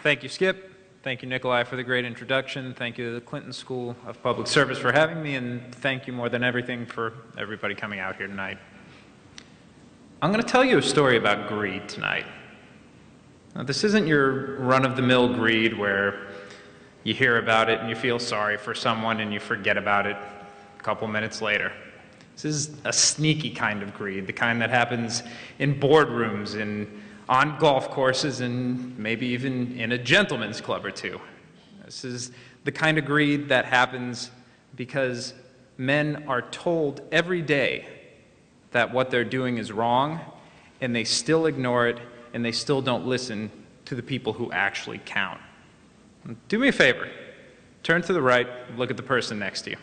Thank you, Skip. Thank you, Nikolai, for the great introduction. Thank you to the Clinton School of Public Service for having me, and thank you more than everything for everybody coming out here tonight. I'm going to tell you a story about greed tonight. Now, this isn't your run-of-the-mill greed where you hear about it and you feel sorry for someone and you forget about it a couple minutes later. This is a sneaky kind of greed, the kind that happens in boardrooms, on golf courses, and maybe even in a gentleman's club or two. This is the kind of greed that happens because men are told every day that what they're doing is wrong, and they still ignore it, and they still don't listen to the people who actually count. Do me a favor. Turn to the right, look at the person next to you.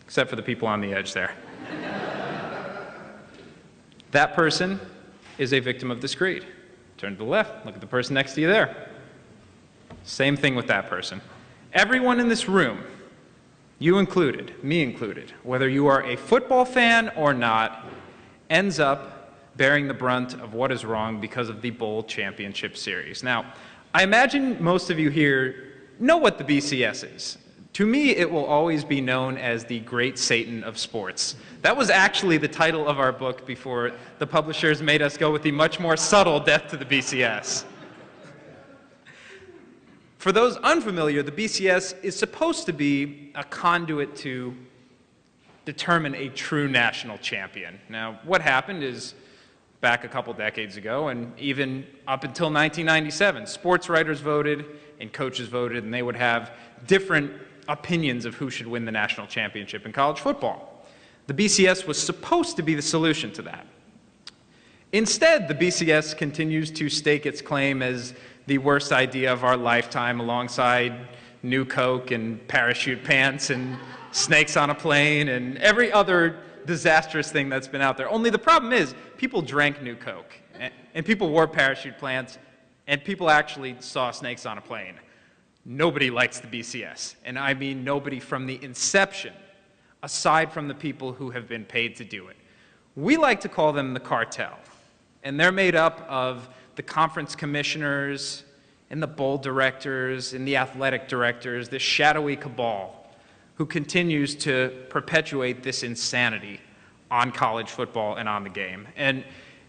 Except for the people on the edge there. That person is a victim of this greed. Turn to the left, look at the person next to you there. Same thing with that person. Everyone in this room, you included, me included, whether you are a football fan or not, ends up bearing the brunt of what is wrong because of the Bowl Championship Series. Now, I imagine most of you here know what the BCS is. To me, it will always be known as the Great Satan of Sports. That was actually the title of our book before the publishers made us go with the much more subtle Death to the BCS. For those unfamiliar, the BCS is supposed to be a conduit to determine a true national champion. Now, what happened is, back a couple decades ago, and even up until 1997, sports writers voted and coaches voted, and they would have different opinions of who should win the national championship in college football. The BCS was supposed to be the solution to that. Instead, the BCS continues to stake its claim as the worst idea of our lifetime, alongside New Coke and parachute pants and snakes on a plane and every other disastrous thing that's been out there. Only the problem is, people drank New Coke, and people wore parachute pants, and people actually saw snakes on a plane. Nobody likes the BCS, and I mean nobody from the inception, aside from the people who have been paid to do it. We like to call them the cartel, and they're made up of the conference commissioners and the bowl directors and the athletic directors, this shadowy cabal who continues to perpetuate this insanity on college football and on the game. And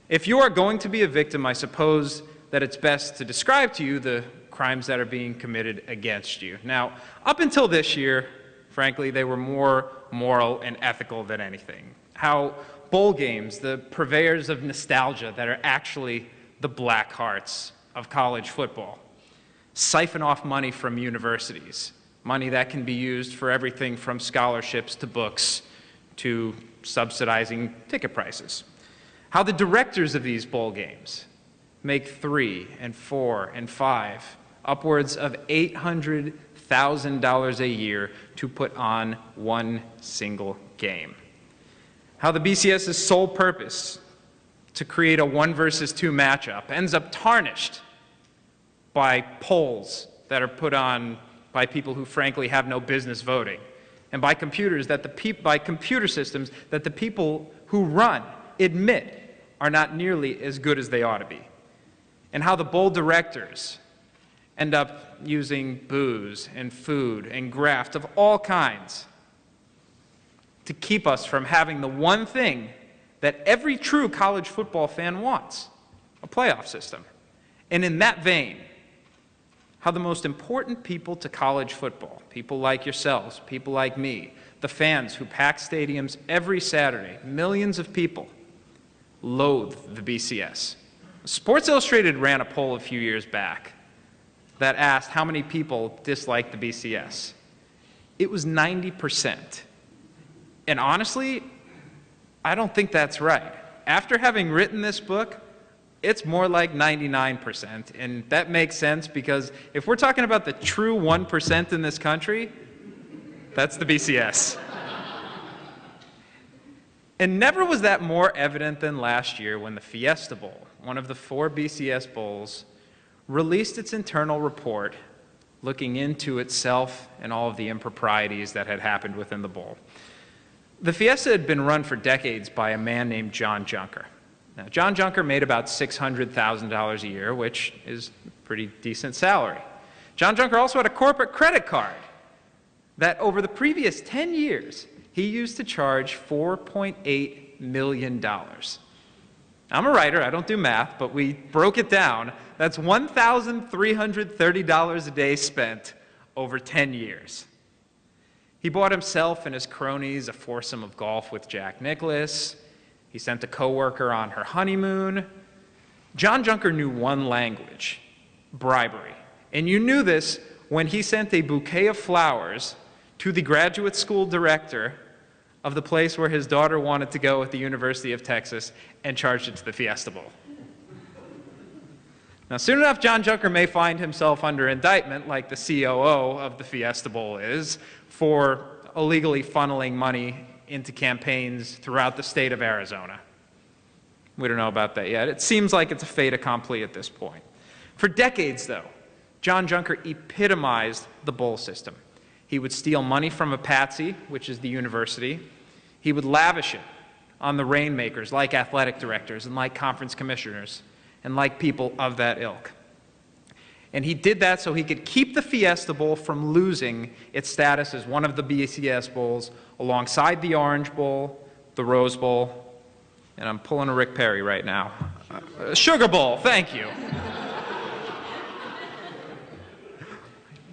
if you are going to be a victim, I suppose that it's best to describe to you the crimes that are being committed against you. Now, up until this year, frankly, they were more moral and ethical than anything. How bowl games, the purveyors of nostalgia that are actually the black hearts of college football, siphon off money from universities, money that can be used for everything from scholarships to books to subsidizing ticket prices. How the directors of these bowl games make $3 and $4 and $5, upwards of $800,000 a year to put on one single game. How the BCS's sole purpose to create a 1 versus 2 matchup ends up tarnished by polls that are put on by people who frankly have no business voting, and by computer systems that the people who run admit are not nearly as good as they ought to be. And how the bowl directors end up using booze and food and graft of all kinds to keep us from having the one thing that every true college football fan wants, a playoff system. And in that vein, how the most important people to college football, people like yourselves, people like me, the fans who pack stadiums every Saturday, millions of people, loathe the BCS. Sports Illustrated ran a poll a few years back that asked how many people dislike the BCS. It was 90%. And honestly, I don't think that's right. After having written this book, it's more like 99%. And that makes sense because if we're talking about the true 1% in this country, that's the BCS. And never was that more evident than last year when the Fiesta Bowl, one of the 4 BCS bowls, released its internal report looking into itself and all of the improprieties that had happened within the bowl. The Fiesta had been run for decades by a man named John Junker. Now, John Junker made about $600,000 a year, which is Pretty decent salary. John Junker also had a corporate credit card that over the previous 10 years, he used to charge $4.8 million. I'm a writer, I don't do math, but we broke it down. That's $1,330 a day spent over 10 years. He bought himself and his cronies a foursome of golf with Jack Nicklaus. He sent a coworker on her honeymoon. John Junker knew one language: bribery. And you knew this when he sent a bouquet of flowers to the graduate school director of the place where his daughter wanted to go at the University of Texas and charged it to the Fiesta Bowl. Now, soon enough, John Junker may find himself under indictment, like the COO of the Fiesta Bowl is, for illegally funneling money into campaigns throughout the state of Arizona. We don't know about that yet. It seems like it's a fait accompli at this point. For decades, though, John Junker epitomized the bowl system. He would steal money from a patsy, which is the university. He would lavish it on the rainmakers, like athletic directors and like conference commissioners and like people of that ilk. And he did that so he could keep the Fiesta Bowl from losing its status as one of the BCS bowls alongside the Orange Bowl, the Rose Bowl, and I'm pulling a Rick Perry right now. Sugar Bowl, thank you.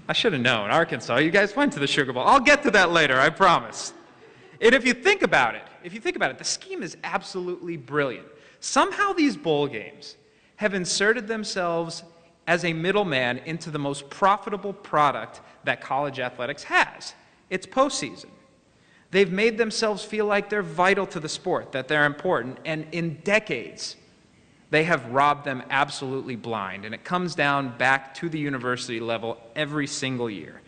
I should have known, Arkansas, you guys went to the Sugar Bowl. I'll get to that later, I promise. And if you think about it, the scheme is absolutely brilliant. Somehow these bowl games have inserted themselves as a middleman into the most profitable product that college athletics has. It's postseason. They've made themselves feel like they're vital to the sport, that they're important, and in decades, they have robbed them absolutely blind, and it comes down back to the university level every single year.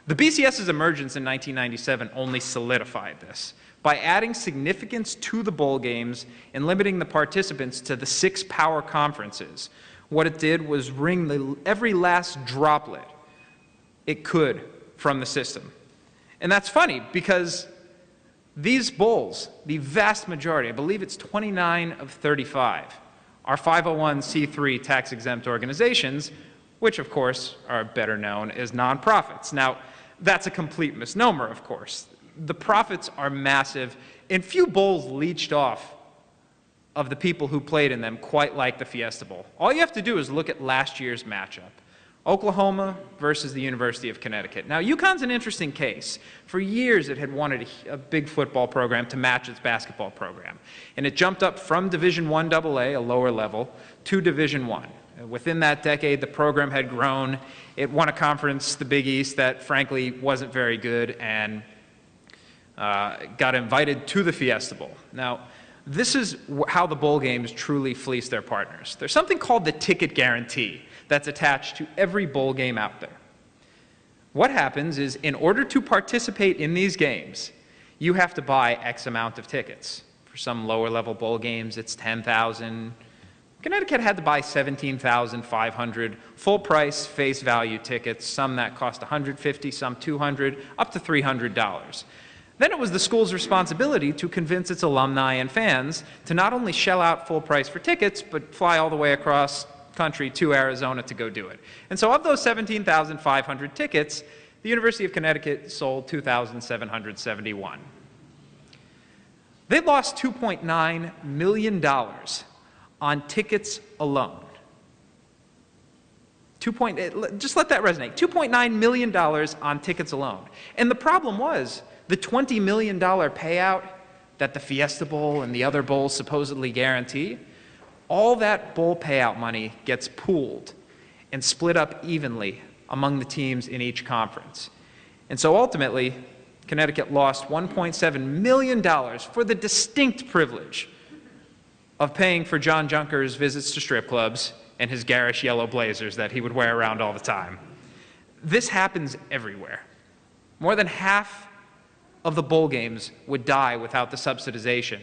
The BCS's emergence in 1997 only solidified this by adding significance to the bowl games and limiting the participants to the 6 power conferences. What it did was wring every last droplet it could from the system. And that's funny because these bowls, the vast majority, I believe it's 29 of 35, are 501c3 tax-exempt organizations, which of course are better known as nonprofits. Now, that's a complete misnomer, of course. The profits are massive, and few bowls leached off of the people who played in them quite like the Fiesta Bowl. All you have to do is look at last year's matchup. Oklahoma versus the University of Connecticut. Now, UConn's an interesting case. For years, it had wanted a big football program to match its basketball program. And it jumped up from Division I AA, a lower level, to Division I. Within that decade, the program had grown. It won a conference, the Big East, that frankly wasn't very good and got invited to the Fiesta Bowl. Now, this is how the bowl games truly fleece their partners. There's something called the ticket guarantee that's attached to every bowl game out there. What happens is, in order to participate in these games, you have to buy X amount of tickets. For some lower level bowl games, it's 10,000. Connecticut had to buy 17,500 full price, face value tickets, some that cost $150, some $200, up to $300. Then it was the school's responsibility to convince its alumni and fans to not only shell out full price for tickets, but fly all the way across country to Arizona to go do it. And so of those 17,500 tickets, the University of Connecticut sold 2,771. They lost $2.9 million on tickets alone. Just let that resonate. $2.9 million on tickets alone. And the problem was the $20 million payout that the Fiesta Bowl and the other bowls supposedly guarantee, all that bowl payout money gets pooled and split up evenly among the teams in each conference. And so ultimately, Connecticut lost $1.7 million for the distinct privilege of paying for John Junker's visits to strip clubs and his garish yellow blazers that he would wear around all the time. This happens everywhere. More than half of the bowl games would die without the subsidization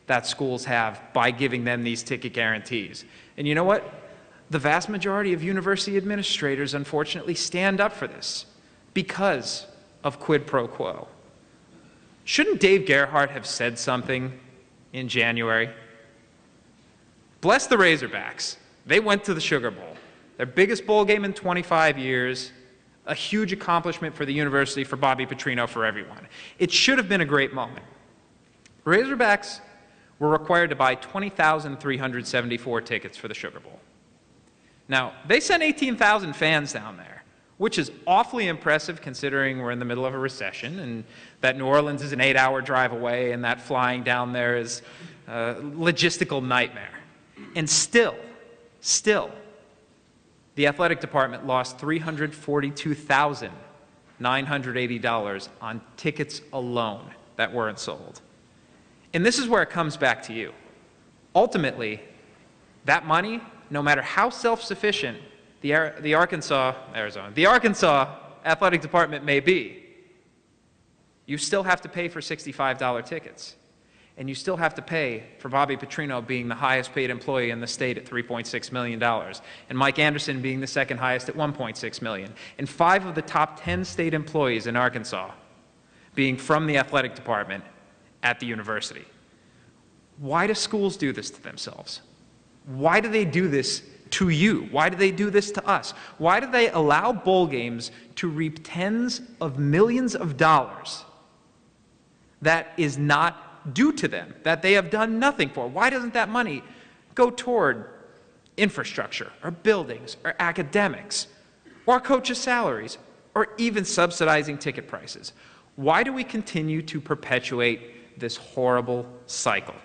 that schools have by giving them these ticket guarantees. And you know what? The vast majority of university administrators, unfortunately, stand up for this because of quid pro quo. Shouldn't Dave Gerhardt have said something in January? Bless the Razorbacks. They went to the Sugar Bowl. their biggest bowl game in 25 years, a huge accomplishment for the university, for Bobby Petrino, for everyone. It should have been a great moment. Razorbacks were required to buy 20,374 tickets for the Sugar Bowl. Now, they sent 18,000 fans down there, which is awfully impressive considering we're in the middle of a recession and that New Orleans is an 8-hour drive away and that flying down there is a logistical nightmare. And still, the athletic department lost $342,980 on tickets alone that weren't sold. And this is where it comes back to you. Ultimately, that money, no matter how self-sufficient the Arkansas athletic department may be, you still have to pay for $65 tickets. And you still have to pay for Bobby Petrino being the highest paid employee in the state at $3.6 million, and Mike Anderson being the second highest at $1.6 million, and 5 of the top 10 state employees in Arkansas being from the athletic department at the university. Why do schools do this to themselves? Why do they do this to you? Why do they do this to us? Why do they allow bowl games to reap tens of millions of dollars that is not due to them, that they have done nothing for? Why doesn't that money go toward infrastructure or buildings or academics or coaches' salaries or even subsidizing ticket prices? Why do we continue to perpetuate this horrible cycle?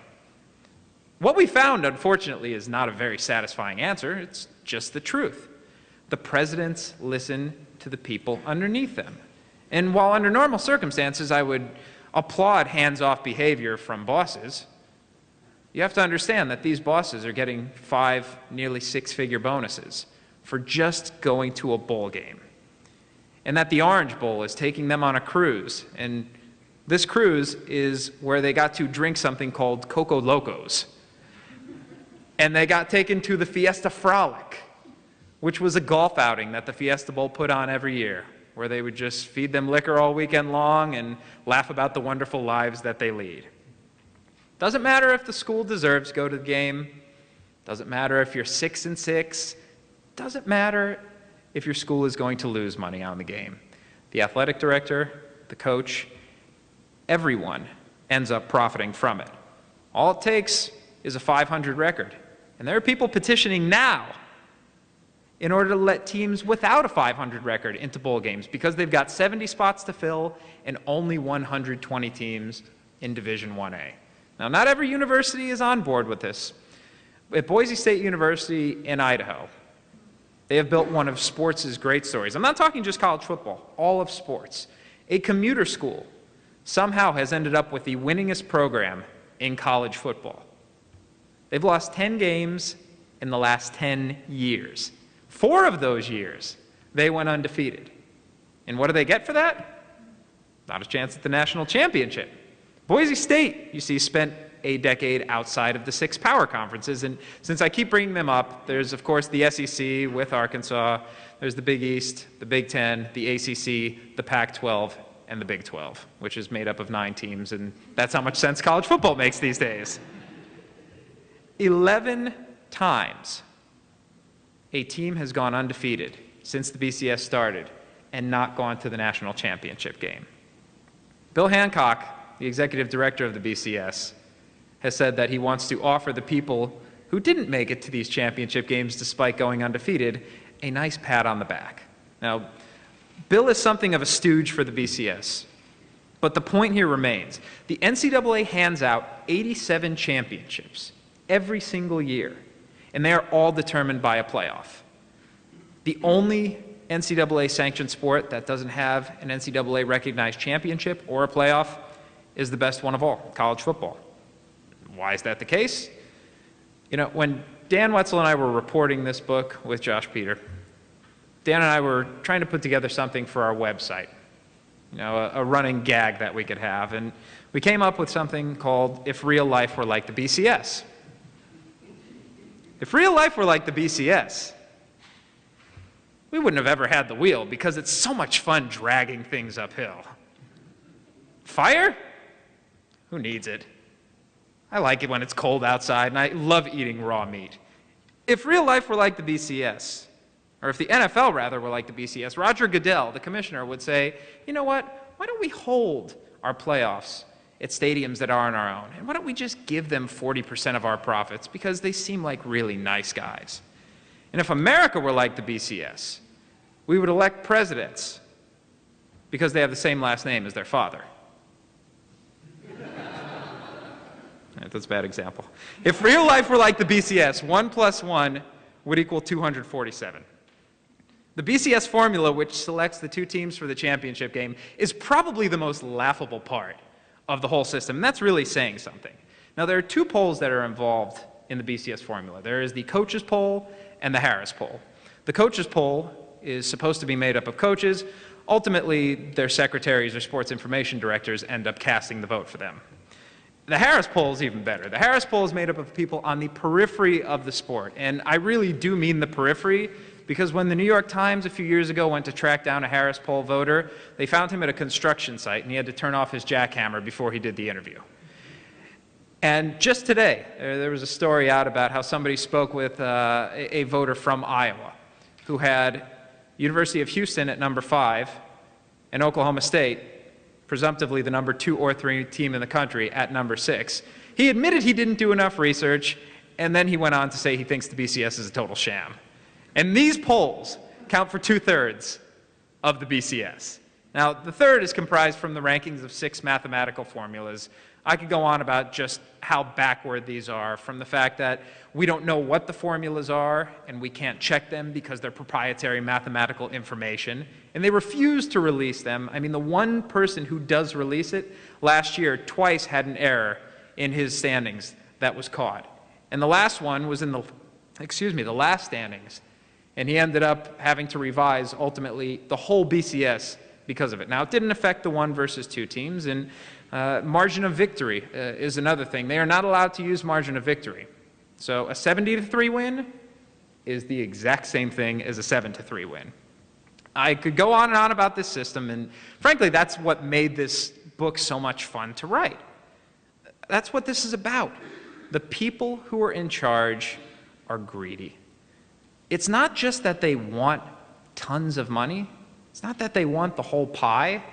What we found, unfortunately, is not a very satisfying answer. It's just the truth. The presidents listen to the people underneath them. And while under normal circumstances I would applaud hands-off behavior from bosses, you have to understand that these bosses are getting 5, nearly 6-figure bonuses for just going to a bowl game. And that the Orange Bowl is taking them on a cruise. And this cruise is where they got to drink something called Coco Locos. And they got taken to the Fiesta Frolic, which was a golf outing that the Fiesta Bowl put on every year, where they would just feed them liquor all weekend long and laugh about the wonderful lives that they lead. Doesn't matter if the school deserves to go to the game. Doesn't matter if you're 6-6. Doesn't matter if your school is going to lose money on the game. The athletic director, the coach, everyone ends up profiting from it. All it takes is a 500 record. And there are people petitioning now in order to let teams without a 500 record into bowl games because they've got 70 spots to fill and only 120 teams in Division 1A. Now, not every university is on board with this. At Boise State University in Idaho, they have built one of sports' great stories. I'm not talking just college football, all of sports. A commuter school somehow has ended up with the winningest program in college football. They've lost 10 games in the last 10 years. 4 of those years, they went undefeated. And what do they get for that? Not a chance at the national championship. Boise State, you see, spent a decade outside of the 6 power conferences. And since I keep bringing them up, there's, of course, the SEC with Arkansas. There's the Big East, the Big Ten, the ACC, the Pac-12, and the Big 12, which is made up of 9 teams. And that's how much sense college football makes these days. 11 times a team has gone undefeated since the BCS started and not gone to the national championship game. Bill Hancock, the executive director of the BCS, has said that he wants to offer the people who didn't make it to these championship games despite going undefeated a nice pat on the back. Now, Bill is something of a stooge for the BCS, but the point here remains. The NCAA hands out 87 championships every single year, and they are all determined by a playoff. The only NCAA-sanctioned sport that doesn't have an NCAA-recognized championship or a playoff is the best one of all, college football. Why is that the case? You know, when Dan Wetzel and I were reporting this book with Josh Peter, Dan and I were trying to put together something for our website, you know, a running gag that we could have, and we came up with something called If Real Life Were Like the BCS. If real life were like the BCS, we wouldn't have ever had the wheel because it's so much fun dragging things uphill. Fire? Who needs it? I like it when it's cold outside, and I love eating raw meat. If real life were like the BCS, Or if the NFL, rather, were like the BCS, Roger Goodell, the commissioner, would say, you know what, why don't we hold our playoffs at stadiums that aren't our own? And why don't we just give them 40% of our profits because they seem like really nice guys? And if America were like the BCS, we would elect presidents because they have the same last name as their father. That's a bad example. If real life were like the BCS, 1 + 1 would equal 247. The BCS formula, which selects the 2 teams for the championship game, is probably the most laughable part of the whole system. And that's really saying something. Now, there are 2 polls that are involved in the BCS formula. There is the coaches poll and the Harris poll. The coaches poll is supposed to be made up of coaches. Ultimately, their secretaries or sports information directors end up casting the vote for them. The Harris poll is even better. The Harris poll is made up of people on the periphery of the sport. And I really do mean the periphery, because when the New York Times a few years ago went to track down a Harris poll voter, they found him at a construction site, and he had to turn off his jackhammer before he did the interview. And just today, there was a story out about how somebody spoke with a voter from Iowa who had University of Houston at number 5 and Oklahoma State, presumptively the number 2 or 3 team in the country, at number 6. He admitted he didn't do enough research, and then he went on to say he thinks the BCS is a total sham. And these polls count for 2/3 of the BCS. Now, the third is comprised from the rankings of 6 mathematical formulas. I could go on about just how backward these are, from the fact that we don't know what the formulas are, and we can't check them because they're proprietary mathematical information, and they refuse to release them. I mean, the one person who does release it last year twice had an error in his standings that was caught. And the last one was in the last standings, and he ended up having to revise, ultimately, the whole BCS because of it. Now, it didn't affect the 1 versus 2 teams, and margin of victory is another thing. They are not allowed to use margin of victory. So a 70-3 win is the exact same thing as a 7-3 win. I could go on and on about this system, and frankly, that's what made this book so much fun to write. That's what this is about. The people who are in charge are greedy. It's not just that they want tons of money. It's not that they want the whole pie.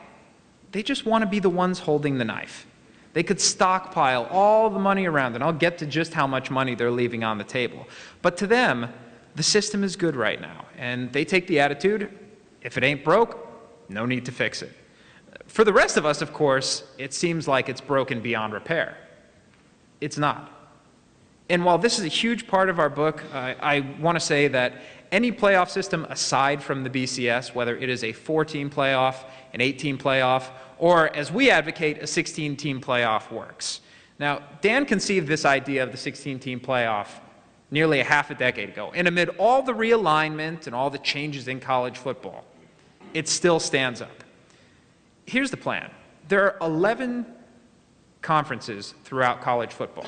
They just want to be the ones holding the knife. They could stockpile all the money around, and I'll get to just how much money they're leaving on the table. But to them, the system is good right now, and they take the attitude, if it ain't broke, no need to fix it. For the rest of us, of course, it seems like it's broken beyond repair. It's not. And while this is a huge part of our book, I want to say that any playoff system aside from the BCS, whether it is a 4-team playoff, an 8-team playoff, or as we advocate, a 16-team playoff works. Now, Dan conceived this idea of the 16-team playoff nearly a half a decade ago. And amid all the realignment and all the changes in college football, it still stands up. Here's the plan. There are 11 conferences throughout college football.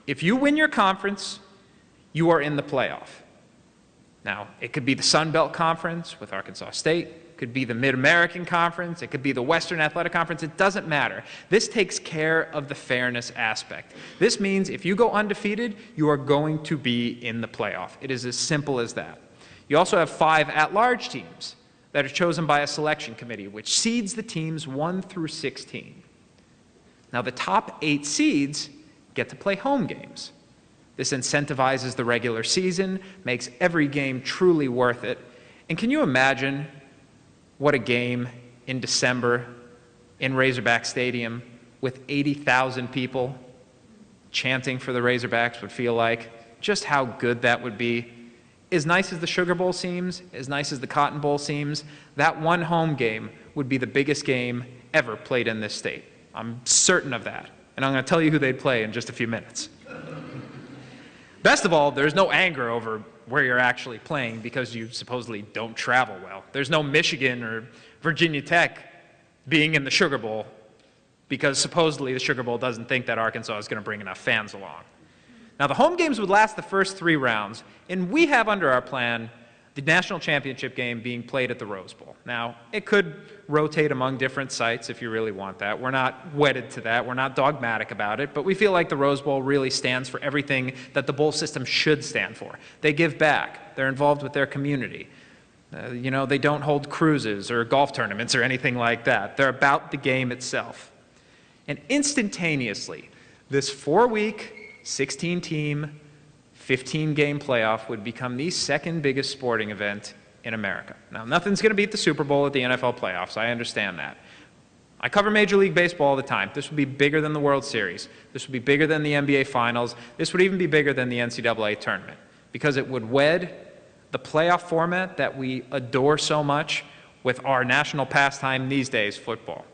If you win your conference, you are in the playoff. Now, it could be the Sun Belt Conference with Arkansas State, it could be the Mid-American Conference, it could be the Western Athletic Conference, it doesn't matter. This takes care of the fairness aspect. This means if you go undefeated, you are going to be in the playoff. It is as simple as that. You also have 5 at-large teams that are chosen by a selection committee, which seeds the teams 1 through 16. Now, the top 8 seeds get to play home games. This incentivizes the regular season, makes every game truly worth it. And can you imagine what a game in December in Razorback Stadium with 80,000 people chanting for the Razorbacks would feel like? Just how good that would be. As nice as the Sugar Bowl seems, as nice as the Cotton Bowl seems, that one home game would be the biggest game ever played in this state. I'm certain of that. And I'm going to tell you who they'd play in just a few minutes. Best of all, there's no anger over where you're actually playing because you supposedly don't travel well. There's no Michigan or Virginia Tech being in the Sugar Bowl because supposedly the Sugar Bowl doesn't think that Arkansas is going to bring enough fans along. Now, the home games would last the first 3 rounds, and we have under our plan the national championship game being played at the Rose Bowl. Now, it could rotate among different sites if you really want that. We're not wedded to that. We're not dogmatic about it, but we feel like the Rose Bowl really stands for everything that the bowl system should stand for. They give back. They're involved with their community. They don't hold cruises or golf tournaments or anything like that. They're about the game itself. And instantaneously, this 4-week, 16-team, 15-game playoff would become the second biggest sporting event in America. Now, nothing's going to beat the Super Bowl at the NFL playoffs. I understand that. I cover Major League Baseball all the time. This would be bigger than the World Series. This would be bigger than the NBA Finals. This would even be bigger than the NCAA tournament because it would wed the playoff format that we adore so much with our national pastime these days, football.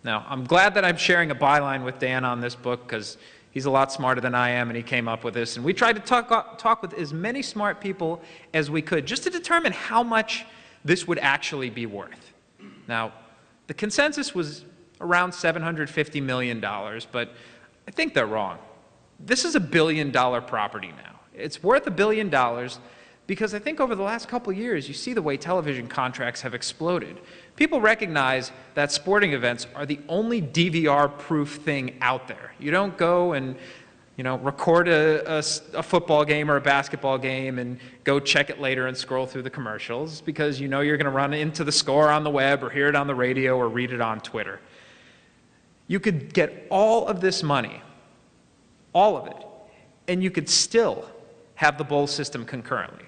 Now, I'm glad that I'm sharing a byline with Dan on this book because he's a lot smarter than I am, and he came up with this. And we tried to talk with as many smart people as we could just to determine how much this would actually be worth. Now, the consensus was around $750 million, but I think they're wrong. This is $1 billion property now. It's worth $1 billion because I think over the last couple of years, you see the way television contracts have exploded. People recognize that sporting events are the only DVR-proof thing out there. You don't go and record a football game or a basketball game and go check it later and scroll through the commercials because you're going to run into the score on the web or hear it on the radio or read it on Twitter. You could get all of this money, all of it, and you could still have the bowl system concurrently.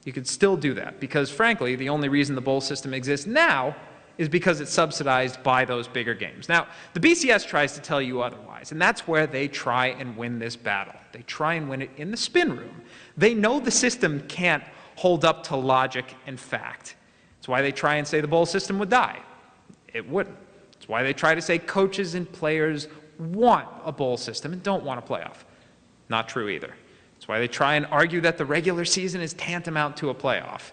You could still do that because, frankly, the only reason the bowl system exists now is because it's subsidized by those bigger games. Now, the BCS tries to tell you otherwise, and that's where they try and win this battle. They try and win it in the spin room. They know the system can't hold up to logic and fact. It's why they try and say the bowl system would die. It wouldn't. It's why they try to say coaches and players want a bowl system and don't want a playoff. Not true either. It's why they try and argue that the regular season is tantamount to a playoff.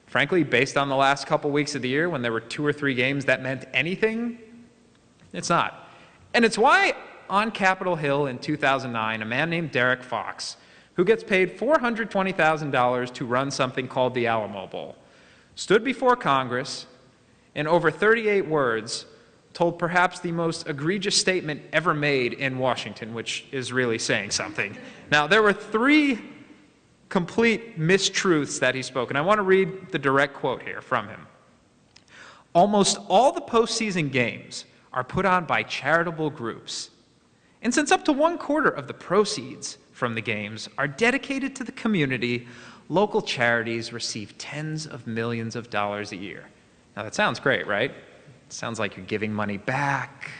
Frankly, based on the last couple weeks of the year when there were 2 or 3 games that meant anything, it's not. And it's why on Capitol Hill in 2009, a man named Derek Fox, who gets paid $420,000 to run something called the Alamo Bowl, stood before Congress and over 38 words told perhaps the most egregious statement ever made in Washington, which is really saying something. Now, there were 3 complete mistruths that he spoke, and I want to read the direct quote here from him. Almost all the postseason games are put on by charitable groups, and since up to 1/4 of the proceeds from the games are dedicated to the community, local charities receive tens of millions of dollars a year. Now, that sounds great, right? It sounds like you're giving money back.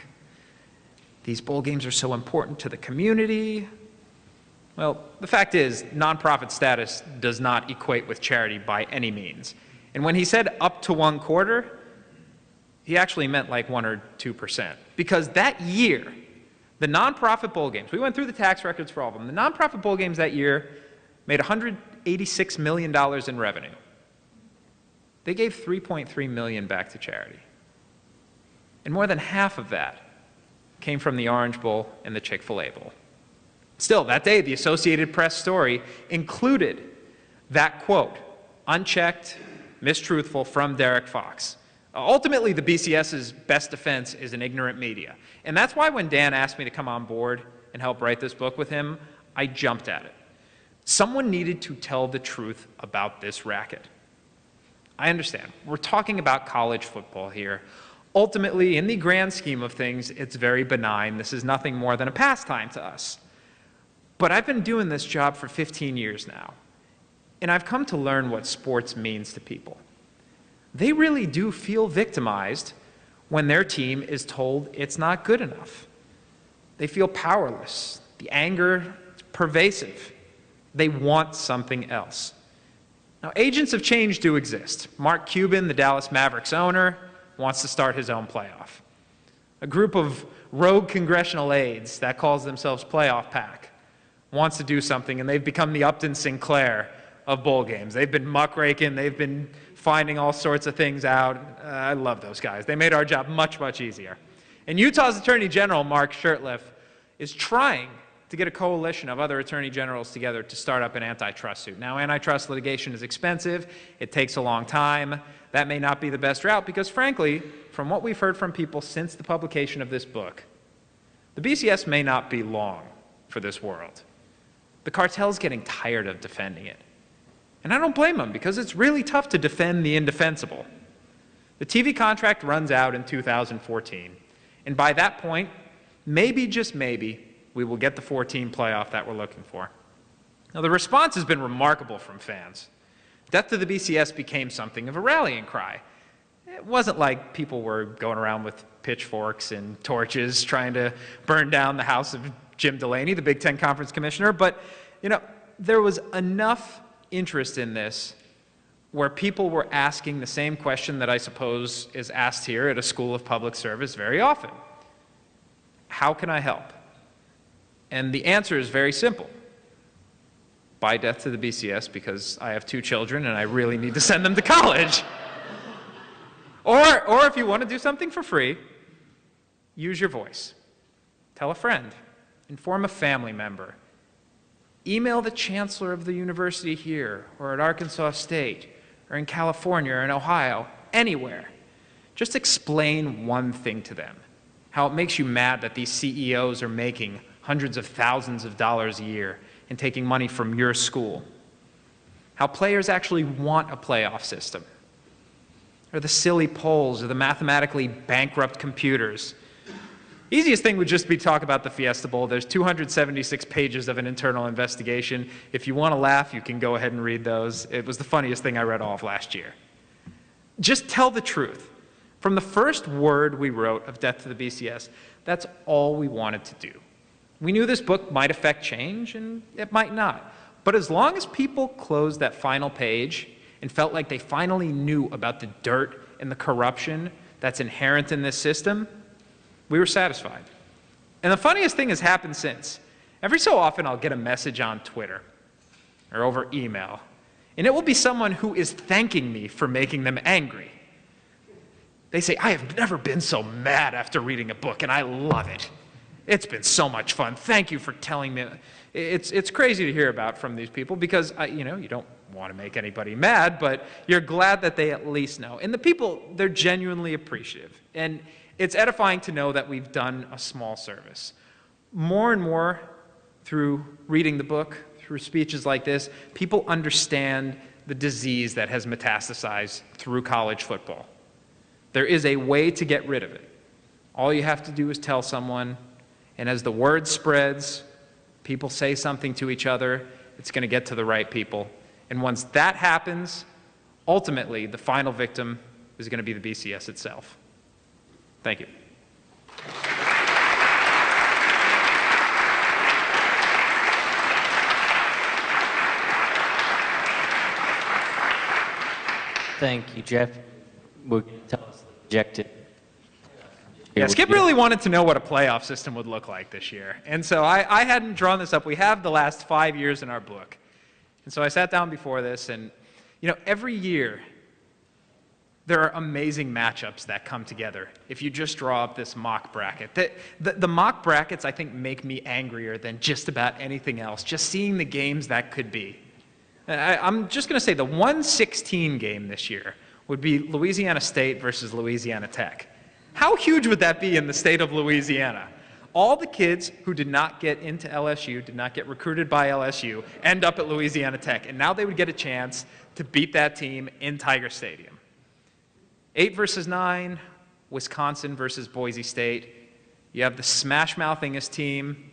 These bowl games are so important to the community. Well, the fact is, nonprofit status does not equate with charity by any means. And when he said up to 1/4, he actually meant like 1 or 2%. Because that year, the nonprofit bowl games, we went through the tax records for all of them, the nonprofit bowl games that year made $186 million in revenue. They gave $3.3 million back to charity. And more than half of that came from the Orange Bowl and the Chick-fil-A Bowl. Still, that day, the Associated Press story included that quote, unchecked, mistruthful, from Derek Fox. Ultimately, the BCS's best defense is an ignorant media. And that's why when Dan asked me to come on board and help write this book with him, I jumped at it. Someone needed to tell the truth about this racket. I understand. We're talking about college football here. Ultimately, in the grand scheme of things, it's very benign. This is nothing more than a pastime to us. But I've been doing this job for 15 years now, and I've come to learn what sports means to people. They really do feel victimized when their team is told it's not good enough. They feel powerless. The anger is pervasive. They want something else. Now, agents of change do exist. Mark Cuban, the Dallas Mavericks owner, wants to start his own playoff. A group of rogue congressional aides that calls themselves Playoff Pack wants to do something, and they've become the Upton Sinclair of bowl games. They've been muckraking. They've been finding all sorts of things out. I love those guys. They made our job much, much easier. And Utah's Attorney General, Mark Shurtleff, is trying to get a coalition of other attorney generals together to start up an antitrust suit. Now, antitrust litigation is expensive. It takes a long time. That may not be the best route because, frankly, from what we've heard from people since the publication of this book, the BCS may not be long for this world. The cartel's getting tired of defending it. And I don't blame them, because it's really tough to defend the indefensible. The TV contract runs out in 2014, and by that point, maybe, just maybe, we will get the 14 playoff that we're looking for. Now, the response has been remarkable from fans. Death to the BCS became something of a rallying cry. It wasn't like people were going around with pitchforks and torches trying to burn down the house of Jim Delaney, the Big Ten Conference Commissioner, but there was enough interest in this where people were asking the same question that I suppose is asked here at a school of public service very often. How can I help? And the answer is very simple. Buy Death to the BCS because I have 2 children and I really need to send them to college. Or if you want to do something for free, use your voice. Tell a friend. Inform a family member. Email the chancellor of the university here, or at Arkansas State, or in California, or in Ohio, anywhere. Just explain one thing to them. How it makes you mad that these CEOs are making hundreds of thousands of dollars a year and taking money from your school. How players actually want a playoff system. Or the silly polls, or the mathematically bankrupt computers. Easiest thing would just be talk about the Fiesta Bowl. There's 276 pages of an internal investigation. If you want to laugh, you can go ahead and read those. It was the funniest thing I read all of last year. Just tell the truth. From the first word we wrote of Death to the BCS, that's all we wanted to do. We knew this book might affect change, and it might not. But as long as people closed that final page and felt like they finally knew about the dirt and the corruption that's inherent in this system, we were satisfied. And the funniest thing has happened since. Every so often I'll get a message on Twitter or over email, and it will be someone who is thanking me for making them angry. They say, I have never been so mad after reading a book, and I love it. It's been so much fun. Thank you for telling me. It's crazy to hear about from these people because, you don't want to make anybody mad, but you're glad that they at least know. And the people, they're genuinely appreciative. And it's edifying to know that we've done a small service. More and more, through reading the book, through speeches like this, people understand the disease that has metastasized through college football. There is a way to get rid of it. All you have to do is tell someone, and as the word spreads, people say something to each other, it's going to get to the right people. And once that happens, ultimately, the final victim is going to be the BCS itself. Thank you. Thank you, Jeff. Will you tell us the objective? Yeah, Skip really wanted to know what a playoff system would look like this year. And so I hadn't drawn this up. We have the last 5 years in our book. And so I sat down before this, and every year there are amazing matchups that come together if you just draw up this mock bracket. The mock brackets, I think, make me angrier than just about anything else, just seeing the games that could be. I'm just going to say the 1-16 game this year would be Louisiana State versus Louisiana Tech. How huge would that be in the state of Louisiana? All the kids who did not get into LSU, did not get recruited by LSU, end up at Louisiana Tech, and now they would get a chance to beat that team in Tiger Stadium. 8 versus 9, Wisconsin versus Boise State. You have the smash-mouthingest team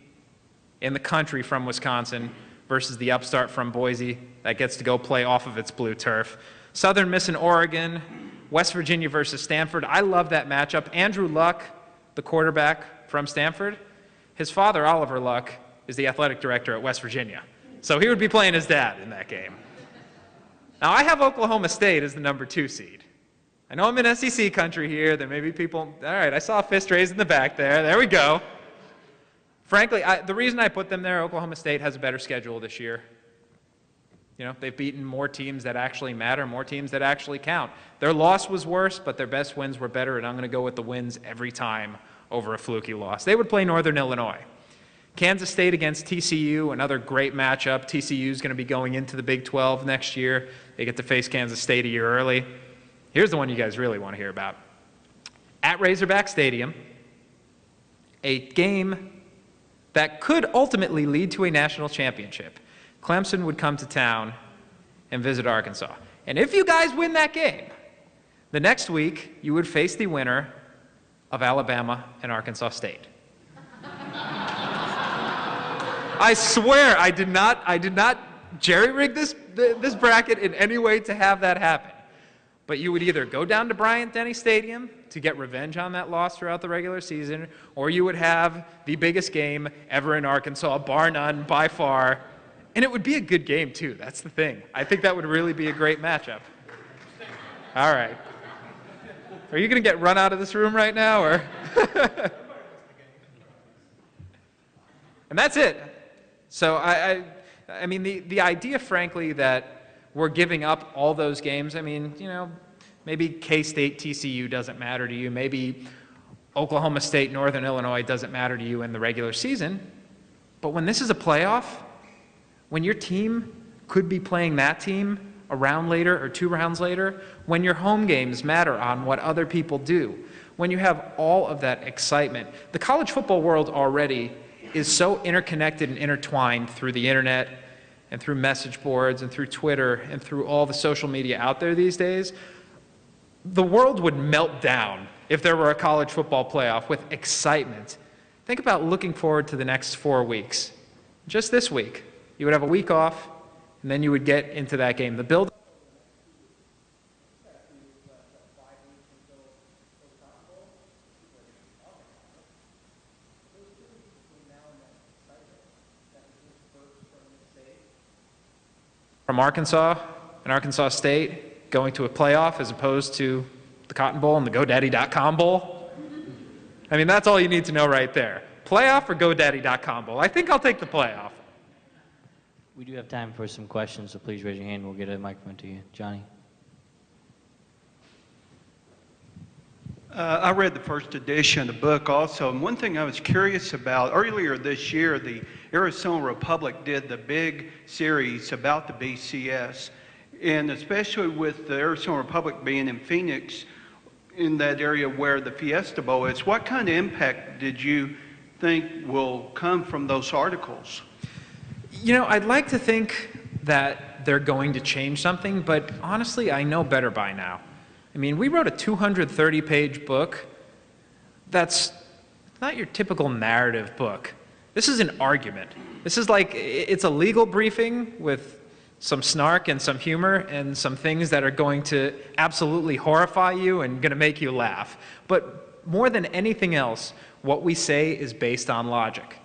in the country from Wisconsin versus the upstart from Boise that gets to go play off of its blue turf. Southern Miss and Oregon, West Virginia versus Stanford. I love that matchup. Andrew Luck, the quarterback from Stanford, his father, Oliver Luck, is the athletic director at West Virginia. So he would be playing his dad in that game. Now, I have Oklahoma State as the number 2 seed. I know I'm in SEC country here. There may be people, all right, I saw a fist raised in the back there. There we go. Frankly, the reason I put them there, Oklahoma State has a better schedule this year. They've beaten more teams that actually matter, more teams that actually count. Their loss was worse, but their best wins were better, and I'm going to go with the wins every time over a fluky loss. They would play Northern Illinois. Kansas State against TCU, another great matchup. TCU is going to be going into the Big 12 next year. They get to face Kansas State a year early. Here's the one you guys really want to hear about. At Razorback Stadium, a game that could ultimately lead to a national championship. Clemson would come to town and visit Arkansas. And if you guys win that game, the next week you would face the winner of Alabama and Arkansas State. I swear I did not jerry-rig this bracket in any way to have that happen. But you would either go down to Bryant-Denny Stadium to get revenge on that loss throughout the regular season, or you would have the biggest game ever in Arkansas, bar none, by far. And it would be a good game, too. That's the thing. I think that would really be a great matchup. All right. Are you going to get run out of this room right now, or? And that's it. So I mean, the idea, frankly, that we're giving up all those games, I mean, you know, maybe K-State, TCU doesn't matter to you. Maybe Oklahoma State, Northern Illinois doesn't matter to you in the regular season. But when this is a playoff, when your team could be playing that team a round later or 2 rounds later, when your home games matter on what other people do, when you have all of that excitement, the college football world already is so interconnected and intertwined through the internet and through message boards and through Twitter and through all the social media out there these days. The world would melt down if there were a college football playoff with excitement. Think about looking forward to the next 4 weeks. Just this week, you would have a week off, and then you would get into that game. The build. From Arkansas and Arkansas State going to a playoff as opposed to the Cotton Bowl and the GoDaddy.com Bowl. I mean, that's all you need to know right there. Playoff or GoDaddy.com Bowl? I think I'll take the playoff. We do have time for some questions, so please raise your hand. We'll get a microphone to you. Johnny. I read the first edition of the book also, and one thing I was curious about, earlier this year, the Arizona Republic did the big series about the BCS, and especially with the Arizona Republic being in Phoenix, in that area where the Fiesta Bowl is, what kind of impact did you think will come from those articles? You know, I'd like to think that they're going to change something, but honestly, I know better by now. I mean, we wrote a 230-page book that's not your typical narrative book. This is an argument. This is like, it's a legal briefing with some snark and some humor and some things that are going to absolutely horrify you and going to make you laugh. But more than anything else, what we say is based on logic.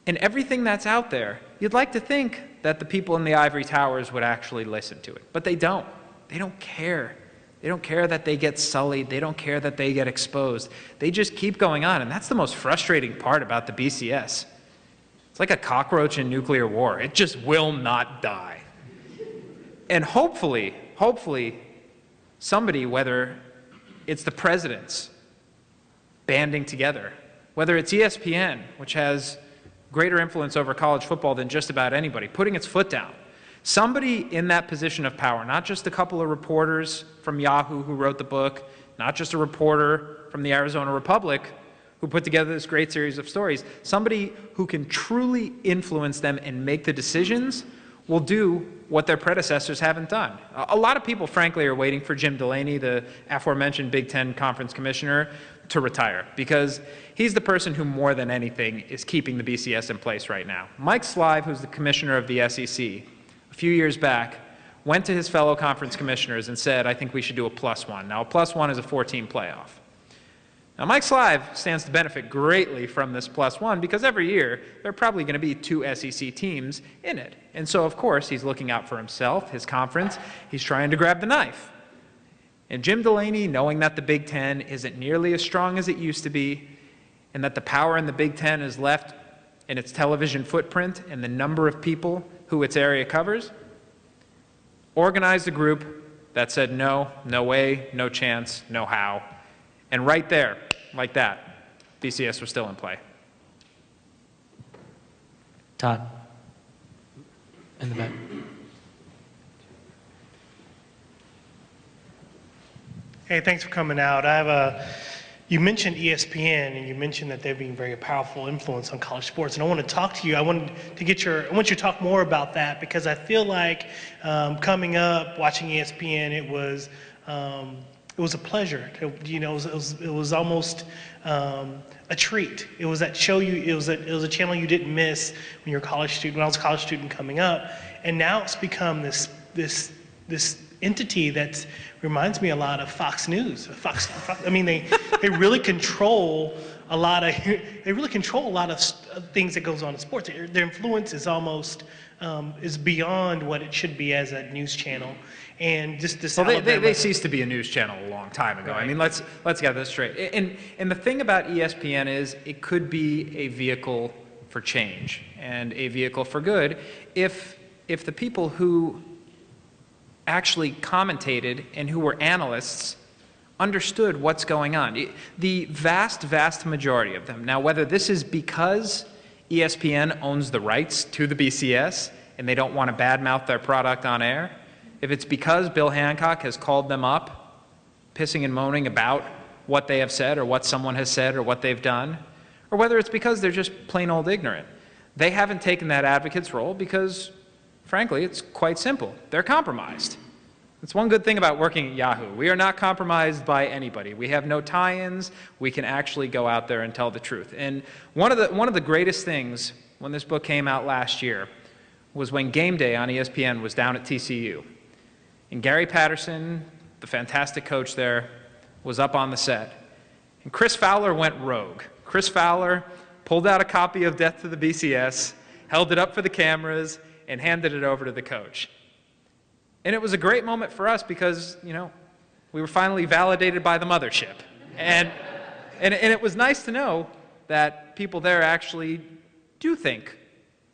And everything that's out there, you'd like to think that the people in the ivory towers would actually listen to it. But they don't. They don't care. They don't care that they get sullied. They don't care that they get exposed. They just keep going on, and that's the most frustrating part about the BCS. It's like a cockroach in nuclear war. It just will not die. And hopefully, somebody, whether it's the presidents banding together, whether it's ESPN, which has greater influence over college football than just about anybody, putting its foot down, somebody in that position of power, not just a couple of reporters from Yahoo who wrote the book, not just a reporter from the Arizona Republic who put together this great series of stories, somebody who can truly influence them and make the decisions will do what their predecessors haven't done. A lot of people, frankly, are waiting for Jim Delaney, the aforementioned Big Ten Conference Commissioner, to retire, because he's the person who more than anything is keeping the BCS in place right now. Mike Slive, who's the commissioner of the SEC, a few years back, went to his fellow conference commissioners and said, I think we should do a +1. Now, a +1 is a 14 playoff. Now, Mike Slive stands to benefit greatly from this +1 because every year there are probably going to be 2 SEC teams in it. And so, of course, he's looking out for himself, his conference. He's trying to grab the knife. And Jim Delaney, knowing that the Big Ten isn't nearly as strong as it used to be, and that the power in the Big Ten is left in its television footprint and the number of people who its area covers, organized a group that said no, no way, no chance, no how. And right there, like that, BCS was still in play. Todd, in the back. Hey, thanks for coming out. I have a You mentioned ESPN, and you mentioned that they're being very powerful influence on college sports. And I want to talk to you. I want you to talk more about that, because I feel like coming up, watching ESPN, it was a pleasure. It was almost a treat. It was that show it was a channel you didn't miss when you're a college student. When I was a college student coming up, and now it's become this entity that reminds me a lot of Fox News. I mean, they really control a lot of things that goes on in sports. Their influence is almost is beyond what it should be as a news channel. And just this. Well, they ceased to be a news channel a long time ago. Right. I mean, let's get this straight. And the thing about ESPN is it could be a vehicle for change and a vehicle for good if the people who actually commentated and who were analysts understood what's going on. The vast majority of them. Now, whether this is because ESPN owns the rights to the BCS and they don't want to badmouth their product on air, if it's because Bill Hancock has called them up, pissing and moaning about what they have said or what someone has said or what they've done, or whether it's because they're just plain old ignorant, they haven't taken that advocate's role because, frankly, it's quite simple. They're compromised. That's one good thing about working at Yahoo. We are not compromised by anybody. We have no tie-ins. We can actually go out there and tell the truth. And one of the greatest things when this book came out last year was when Game Day on ESPN was down at TCU. And Gary Patterson, the fantastic coach there, was up on the set. And Chris Fowler went rogue. Chris Fowler pulled out a copy of Death to the BCS, held it up for the cameras, and handed it over to the coach. And it was a great moment for us because, we were finally validated by the mothership. And it was nice to know that people there actually do think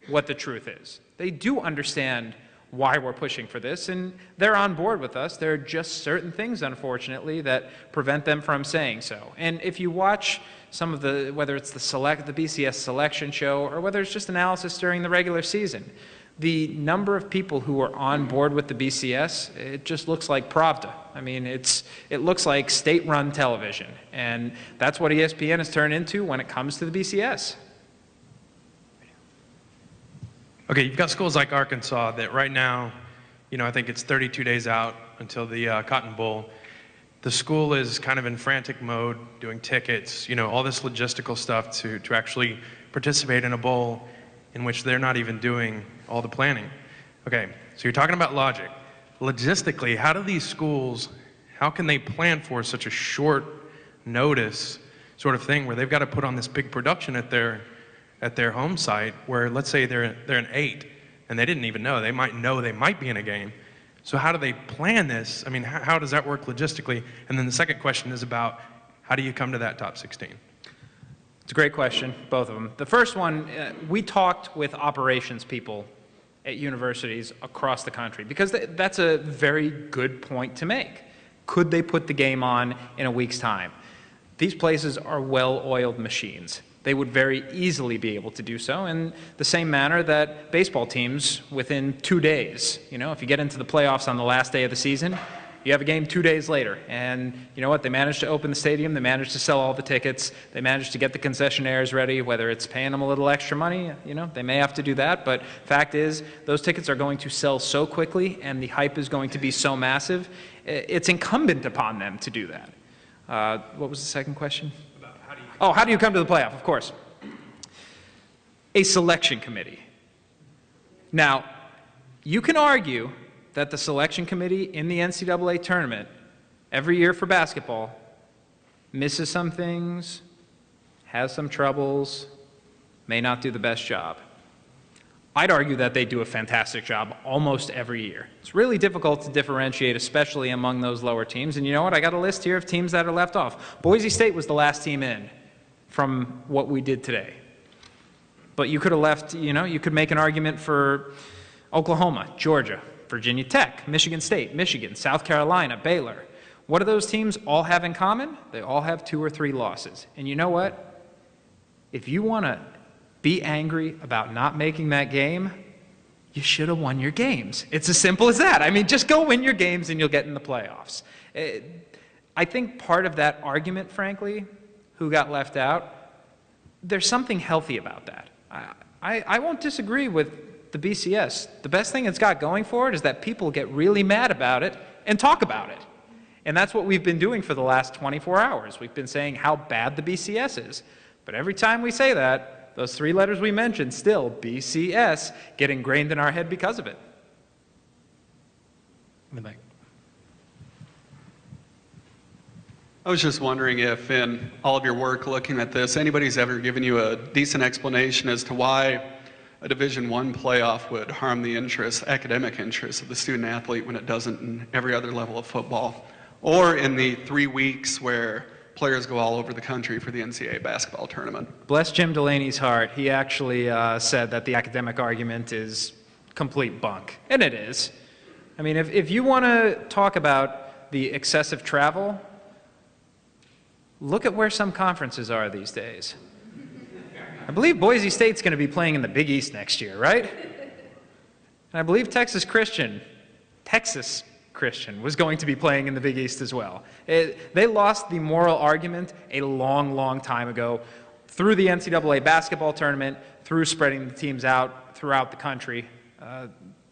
what the truth is. They do understand why we're pushing for this, and they're on board with us. There are just certain things, unfortunately, that prevent them from saying so. And if you watch some of whether it's the BCS selection show or whether it's just analysis during the regular season, the number of people who are on board with the BCS, it just looks like Pravda. I mean, it looks like state-run television, and that's what ESPN has turned into when it comes to the BCS. Okay, you've got schools like Arkansas that right now, I think it's 32 days out until the Cotton Bowl. The school is kind of in frantic mode, doing tickets, all this logistical stuff to actually participate in a bowl in which they're not even doing all the planning. Okay, so you're talking about logic. Logistically, how can they plan for such a short notice sort of thing where they've got to put on this big production at their home site where, let's say they're an 8 and they didn't even know. They might be in a game. So how do they plan this? I mean, how does that work logistically? And then the second question is about how do you come to that top 16? It's a great question, both of them. The first one, we talked with operations people at universities across the country because that's a very good point to make. Could they put the game on in a week's time? These places are well-oiled machines. They would very easily be able to do so in the same manner that baseball teams within 2 days. If you get into the playoffs on the last day of the season, you have a game 2 days later. And you know what? They managed to open the stadium. They managed to sell all the tickets. They managed to get the concessionaires ready, whether it's paying them a little extra money. They may have to do that. But fact is, those tickets are going to sell so quickly and the hype is going to be so massive, it's incumbent upon them to do that. What was the second question? How do you come to the playoff? Of course. A selection committee. Now, you can argue that the selection committee in the NCAA tournament every year for basketball misses some things, has some troubles, may not do the best job. I'd argue that they do a fantastic job almost every year. It's really difficult to differentiate, especially among those lower teams. And you know what? I got a list here of teams that are left off. Boise State was the last team in from what we did today. But you could have left, you could make an argument for Oklahoma, Georgia, Virginia Tech, Michigan State, Michigan, South Carolina, Baylor. What do those teams all have in common? They all have 2 or 3 losses. And you know what? If you want to be angry about not making that game, you should have won your games. It's as simple as that. I mean, just go win your games and you'll get in the playoffs. I think part of that argument, frankly, who got left out, there's something healthy about that. I won't disagree with the BCS. The best thing it's got going for it is that people get really mad about it and talk about it. And that's what we've been doing for the last 24 hours. We've been saying how bad the BCS is. But every time we say that, those 3 letters we mentioned, still, BCS, get ingrained in our head because of it. In the back. I was just wondering if in all of your work looking at this, anybody's ever given you a decent explanation as to why a Division I playoff would harm the academic interests of the student athlete when it doesn't in every other level of football, or in the 3 weeks where players go all over the country for the NCAA basketball tournament. Bless Jim Delaney's heart. He actually said that the academic argument is complete bunk. And it is. I mean, if you want to talk about the excessive travel, look at where some conferences are these days. I believe Boise State's going to be playing in the Big East next year, right? And I believe Texas Christian was going to be playing in the Big East as well. They lost the moral argument a long, long time ago through the NCAA basketball tournament, through spreading the teams out throughout the country.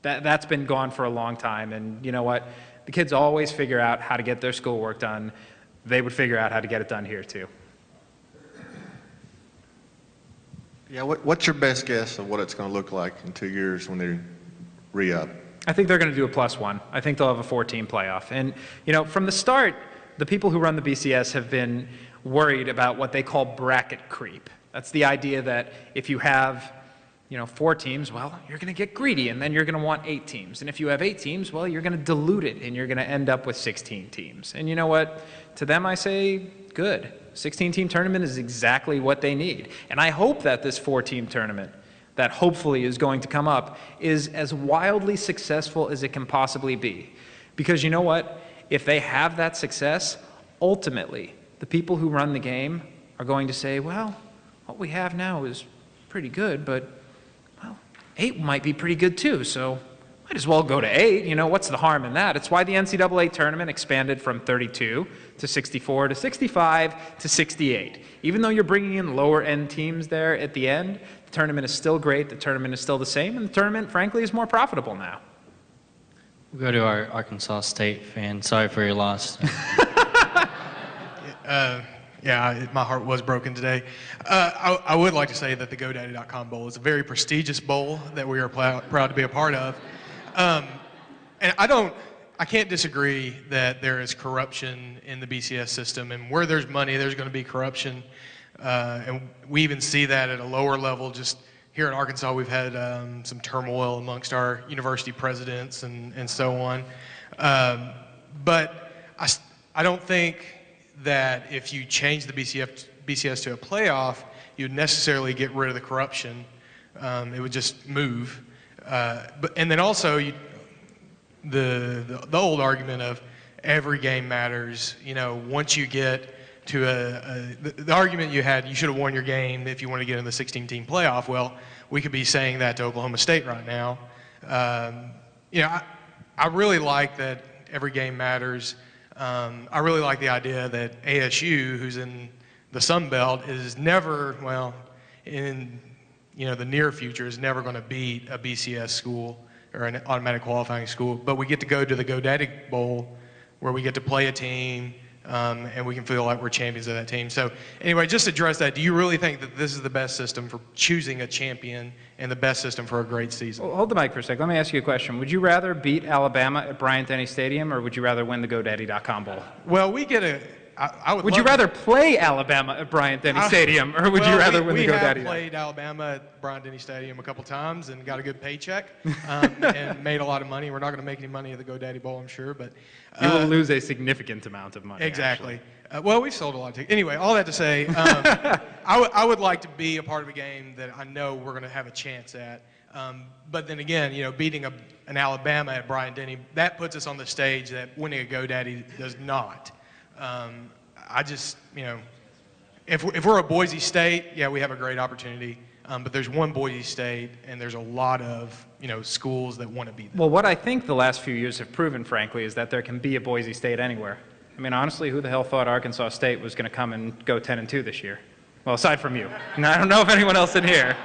That's been gone for a long time. And you know what? The kids always figure out how to get their schoolwork done. They would figure out how to get it done here too. Yeah, what's your best guess of what it's going to look like in 2 years when they re-up? I think they're going to do a +1. I think they'll have a 14 playoff. And, you know, from the start, the people who run the BCS have been worried about what they call bracket creep. That's the idea that if you have, 4 teams, well, you're going to get greedy, and then you're going to want 8 teams. And if you have 8 teams, well, you're going to dilute it, and you're going to end up with 16 teams. And you know what? To them, I say, good. 16-team tournament is exactly what they need. And I hope that this 4-team tournament that hopefully is going to come up is as wildly successful as it can possibly be. Because you know what? If they have that success, ultimately, the people who run the game are going to say, well, what we have now is pretty good, but, well, 8 might be pretty good too, so might as well go to 8. What's the harm in that? It's why the NCAA tournament expanded from 32 to 64 to 65 to 68. Even though you're bringing in lower-end teams there at the end, the tournament is still great, the tournament is still the same, and the tournament, frankly, is more profitable now. We'll go to our Arkansas State fan. Sorry for your loss. Yeah, my heart was broken today. I would like to say that the GoDaddy.com Bowl is a very prestigious bowl that we are proud to be a part of. And I can't disagree that there is corruption in the BCS system, and where there's money, there's going to be corruption. And we even see that at a lower level. Just here in Arkansas, we've had some turmoil amongst our university presidents and so on. But I don't think that if you change the BCS to a playoff, you'd necessarily get rid of the corruption. It would just move. And then also, the old argument of every game matters. Once you get to the argument you had, you should have won your game if you want to get in the 16-team playoff. Well, we could be saying that to Oklahoma State right now. I really like that every game matters. I really like the idea that ASU, who's in the Sun Belt, is never, in the near future, is never going to beat a BCS school or an automatic qualifying school. But we get to go to the GoDaddy Bowl, where we get to play a team, and we can feel like we're champions of that team. So anyway, just address that. Do you really think that this is the best system for choosing a champion and the best system for a great season? Well, hold the mic for a sec. Let me ask you a question. Would you rather beat Alabama at Bryant-Denny Stadium, or would you rather win the GoDaddy.com Bowl? Well, we get a... Would you rather play Alabama at Bryant-Denny Stadium, or would you rather win the GoDaddy? We have played Alabama at Bryant-Denny Stadium a couple times and got a good paycheck and made a lot of money. We're not going to make any money at the GoDaddy Bowl, I'm sure, but you will lose a significant amount of money. Exactly. Well, we've sold a lot of tickets. Anyway, all that to say, I would like to be a part of a game that I know we're going to have a chance at. But then again, beating an Alabama at Bryant-Denny, that puts us on the stage that winning a GoDaddy does not. I just, if we're a Boise State, yeah, we have a great opportunity. But there's one Boise State, and there's a lot of, schools that want to be there. Well, what I think the last few years have proven, frankly, is that there can be a Boise State anywhere. I mean, honestly, who the hell thought Arkansas State was going to come and go 10-2 this year? Well, aside from you. And I don't know if anyone else in here.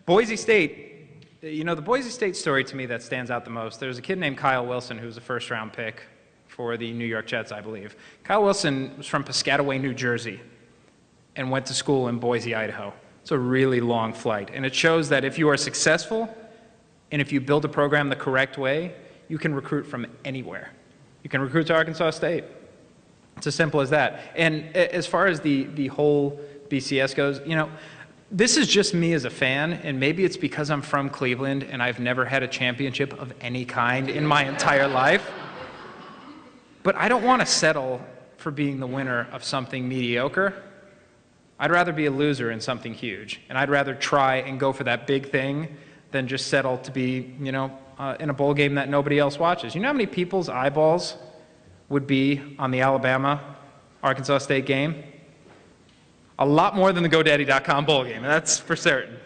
Boise State, you know, the Boise State story to me that stands out the most, there's a kid named Kyle Wilson who was a first-round pick for the New York Jets, I believe. Kyle Wilson was from Piscataway, New Jersey, and went to school in Boise, Idaho. It's a really long flight, and it shows that if you are successful and if you build a program the correct way, you can recruit from anywhere. You can recruit to Arkansas State. It's as simple as that. And as far as the whole BCS goes, you know, this is just me as a fan, and maybe it's because I'm from Cleveland and I've never had a championship of any kind in my entire life. But I don't want to settle for being the winner of something mediocre. I'd rather be a loser in something huge, and I'd rather try and go for that big thing than just settle to be, you know, in a bowl game that nobody else watches. You know how many people's eyeballs would be on the Alabama-Arkansas State game? A lot more than the GoDaddy.com bowl game, that's for certain.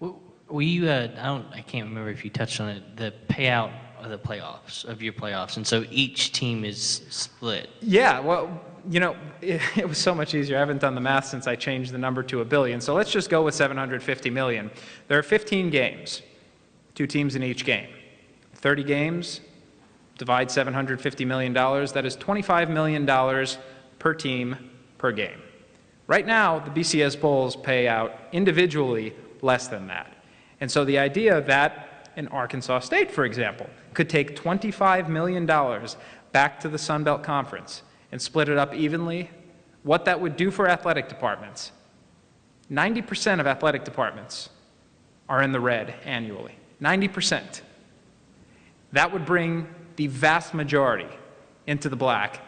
Were you, I can't remember if you touched on it, the payout of the playoffs, of your playoffs, and so each team is split. Yeah, well, you know, it was so much easier. I haven't done the math since I changed the number to $1 billion, so let's just go with $750 million. There are 15 games, 2 teams in each game. 30 games, divide $750 million, that is $25 million per team per game. Right now, the BCS Bowls pay out individually less than that. And so the idea that in Arkansas State, for example, could take $25 million back to the Sun Belt Conference and split it up evenly, what that would do for athletic departments. 90% of athletic departments are in the red annually. 90%. That would bring the vast majority into the black.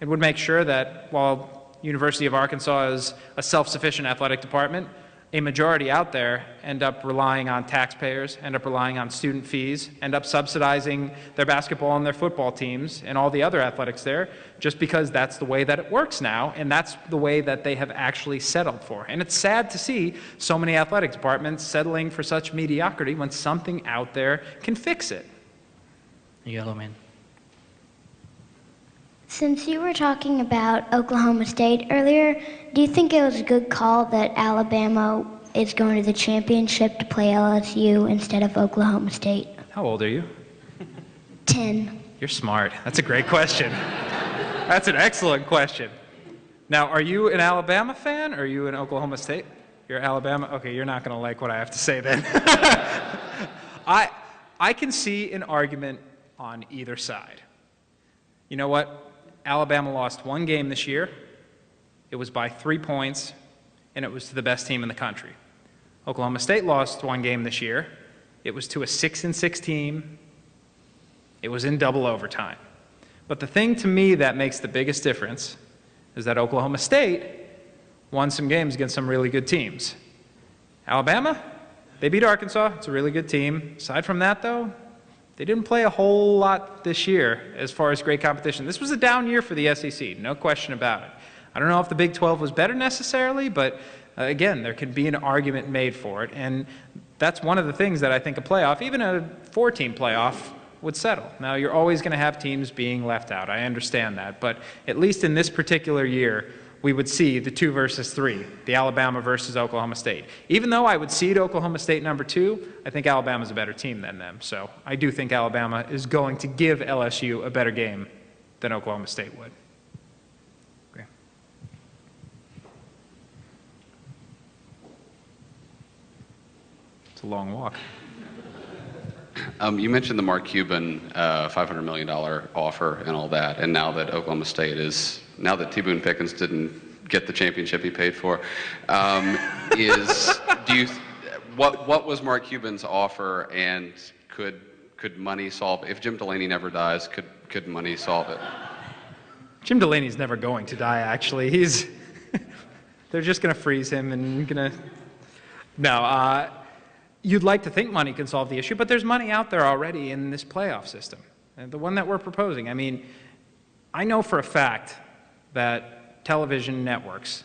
It would make sure that while University of Arkansas is a self-sufficient athletic department, a majority out there end up relying on taxpayers, end up relying on student fees, end up subsidizing their basketball and their football teams and all the other athletics there, just because that's the way that it works now, and that's the way that they have actually settled for. And it's sad to see so many athletic departments settling for such mediocrity when something out there can fix it. Yellow man. Since you were talking about Oklahoma State earlier, do you think it was a good call that Alabama is going to the championship to play LSU instead of Oklahoma State? How old are you? 10. You're smart. That's a great question. That's an excellent question. Now, are you an Alabama fan or are you an Oklahoma State? You're Alabama? Okay, you're not going to like what I have to say then. I can see an argument on either side. You know what? Alabama lost 1 game this year. It was by 3 points, and it was to the best team in the country. Oklahoma State lost 1 game this year. It was to a 6-6 team. It was in double overtime. But the thing to me that makes the biggest difference is that Oklahoma State won some games against some really good teams. Alabama, they beat Arkansas. It's a really good team. Aside from that, though, they didn't play a whole lot this year as far as great competition. This was a down year for the SEC, no question about it. I don't know if the Big 12 was better necessarily, but again, there can be an argument made for it. And that's one of the things that I think a playoff, even a 4-team playoff, would settle. Now, you're always going to have teams being left out. I understand that. But at least in this particular year, we would see the 2 versus 3, the Alabama versus Oklahoma State. Even though I would seed Oklahoma State number 2, I think Alabama's a better team than them. So I do think Alabama is going to give LSU a better game than Oklahoma State would. Okay. It's a long walk. You mentioned the Mark Cuban $500 million offer and all that, and now that Oklahoma State is, now that T. Boone Pickens didn't get the championship he paid for, what was Mark Cuban's offer, and could money solve it? If Jim Delaney never dies, could money solve it? Jim Delaney's never going to die, actually. They're just going to freeze him and going to, no. You'd like to think money can solve the issue, but there's money out there already in this playoff system, and the one that we're proposing. I mean, I know for a fact that television networks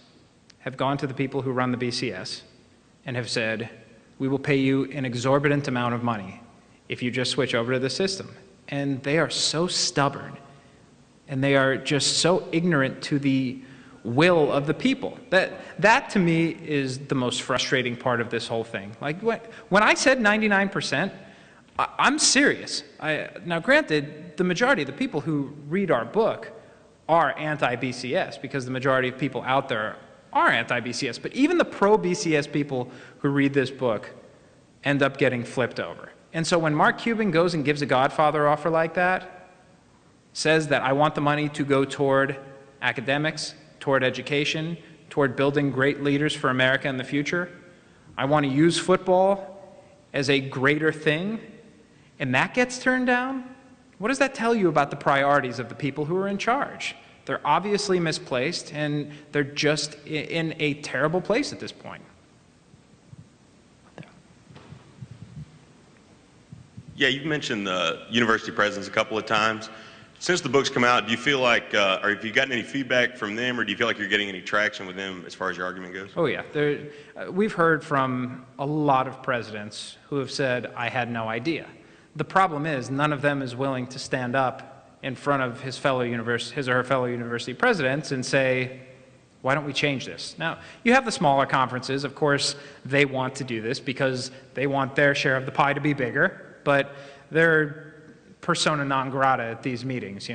have gone to the people who run the BCS and have said, we will pay you an exorbitant amount of money if you just switch over to the system. And they are so stubborn and they are just so ignorant to the will of the people. That to me is the most frustrating part of this whole thing. Like when I said 99%, I'm serious. Now granted, the majority of the people who read our book are anti-BCS because the majority of people out there are anti-BCS. But even the pro-BCS people who read this book end up getting flipped over. And so when Mark Cuban goes and gives a Godfather offer like that, says that I want the money to go toward academics, toward education, toward building great leaders for America in the future, I want to use football as a greater thing, and that gets turned down, what does that tell you about the priorities of the people who are in charge? They're obviously misplaced, and they're just in a terrible place at this point. Yeah, you've mentioned the university presidents a couple of times. Since the book's come out, do you feel like, or have you gotten any feedback from them, or do you feel like you're getting any traction with them as far as your argument goes? Oh yeah, we've heard from a lot of presidents who have said, I had no idea. The problem is none of them is willing to stand up in front of his or her fellow university presidents and say, why don't we change this? Now, you have the smaller conferences. Of course, they want to do this because they want their share of the pie to be bigger, but they're persona non grata at these meetings.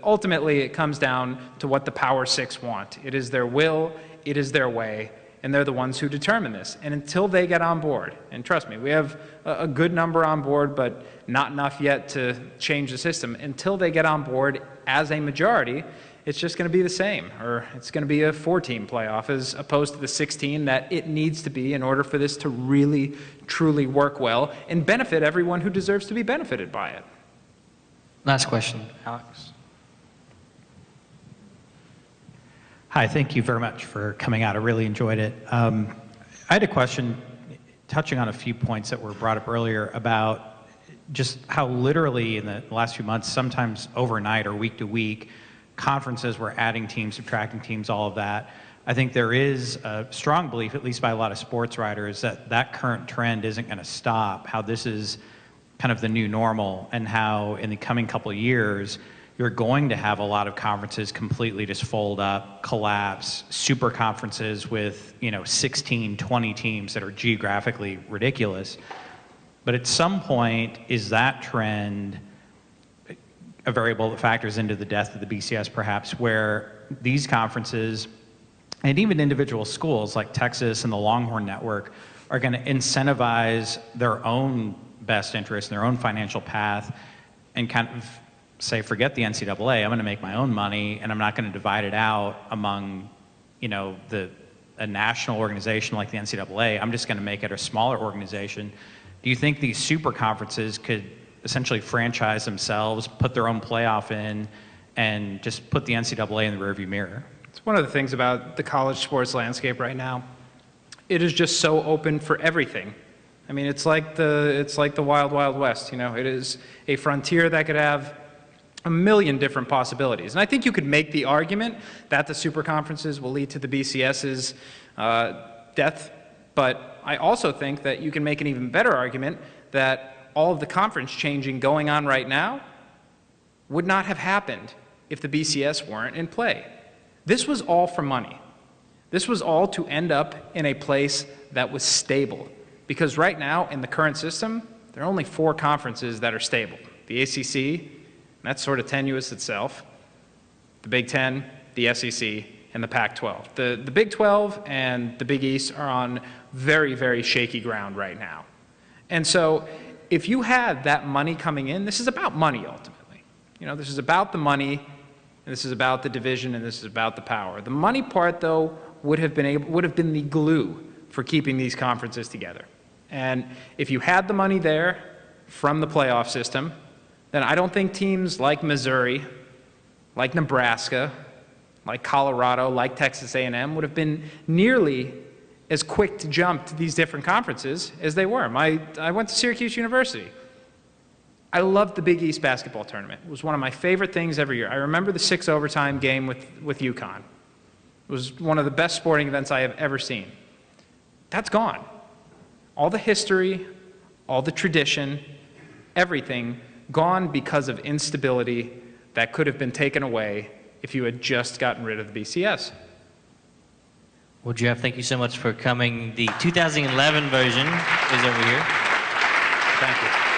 Ultimately, it comes down to what the Power Six want. It is their will, it is their way, and they're the ones who determine this. And until they get on board, and trust me, we have a good number on board, but not enough yet to change the system. Until they get on board as a majority, it's just going to be the same, or it's going to be a 4-team playoff as opposed to the 16 that it needs to be in order for this to really, truly work well and benefit everyone who deserves to be benefited by it. Last question, Alex. Hi, thank you very much for coming out. I really enjoyed it. I had a question touching on a few points that were brought up earlier about just how literally in the last few months, sometimes overnight or week to week, conferences were adding teams, subtracting teams, all of that. I think there is a strong belief, at least by a lot of sports writers, that that current trend isn't going to stop, how this is kind of the new normal, and how in the coming couple of years, you're going to have a lot of conferences completely just fold up, collapse, super conferences with 16, 20 teams that are geographically ridiculous. But at some point, is that trend a variable that factors into the death of the BCS perhaps, where these conferences and even individual schools like Texas and the Longhorn Network are going to incentivize their own best interest and their own financial path and kind of say, forget the NCAA, I'm going to make my own money and I'm not going to divide it out among, a national organization like the NCAA. I'm just going to make it a smaller organization. Do you think these super conferences could essentially franchise themselves, put their own playoff in, and just put the NCAA in the rearview mirror? It's one of the things about the college sports landscape right now. It is just so open for everything. I mean, it's like the wild, wild west. It is a frontier that could have a million different possibilities. And I think you could make the argument that the super conferences will lead to the BCS's death, but I also think that you can make an even better argument that all of the conference changing going on right now would not have happened if the BCS weren't in play. This was all for money. This was all to end up in a place that was stable. Because right now, in the current system, there are only 4 conferences that are stable. The ACC, that's sort of tenuous itself, the Big Ten, the SEC, and the Pac-12. The Big 12 and the Big East are on very, very shaky ground right now. And so if you had that money coming in, this is about money ultimately. This is about the money, and this is about the division, and this is about the power. The money part, though, would have been the glue for keeping these conferences together. And if you had the money there from the playoff system, then I don't think teams like Missouri, like Nebraska, like Colorado, like Texas A&M would have been nearly as quick to jump to these different conferences as they were. I went to Syracuse University. I loved the Big East basketball tournament. It was one of my favorite things every year. I remember the 6 overtime game with UConn. It was one of the best sporting events I have ever seen. That's gone. All the history, all the tradition, everything gone because of instability that could have been taken away if you had just gotten rid of the BCS. Well, Jeff, thank you so much for coming. The 2011 version is over here. Thank you.